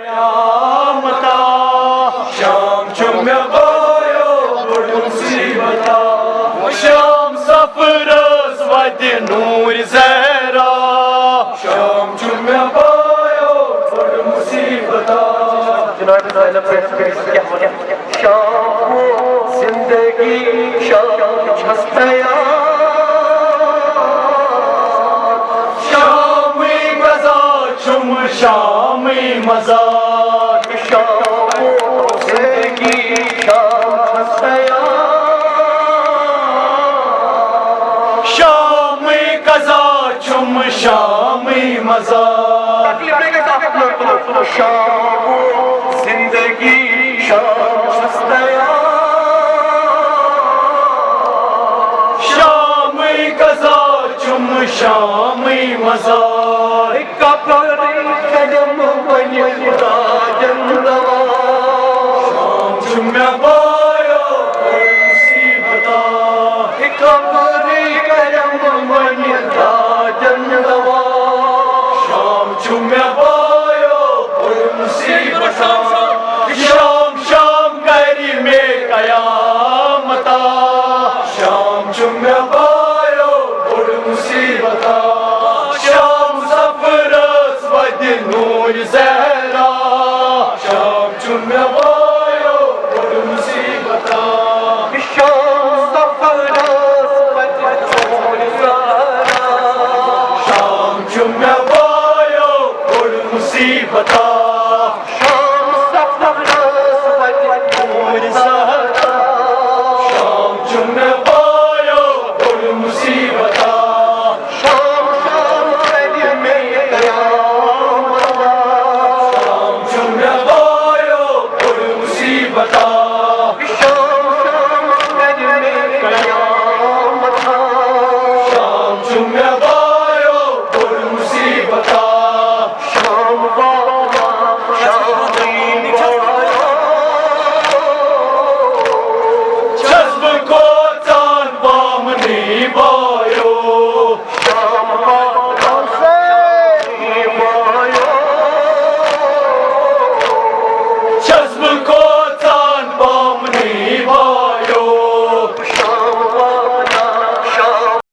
कयामता शाम चुम्या बायो बड़ मुसीबता शाम सफरस वदि नूर ज़हरा शाम चुम्या बायो बड़ मुसीबता शाम जिंदगी शाम छस्तया शामी मजा चुम शामी मजा शाम जिंदगी शाम छस्तया शामी कजा चुम शामी मजा शाम जिंदगी शाम छस्तया शामी कजा चुम शामी मजा कदम वनिदा जंदवा चुम्या बायो बड़ मुसीबता कबरी कदम वनिदा जंदवा शाम चुम्या बायो बड़ मुसीबता शाम शाम करी में कयामता शाम चुम्या बायो बड़ मुसीबता शाम सफरस वदि नूर ज़हरा शाम चुम्या बायो बड़ मुसीबता शाम सफरस वदि शाम चुम्या बायो बड़ मुसीबता शाम सफरस वदि शाम चुम्या बायो बड़ मुसीबता शाम शाम करी में कयामता शाम चुम्या बायो बड़ मुसीबता शाम शाम करी में कयामता शाम चुम्या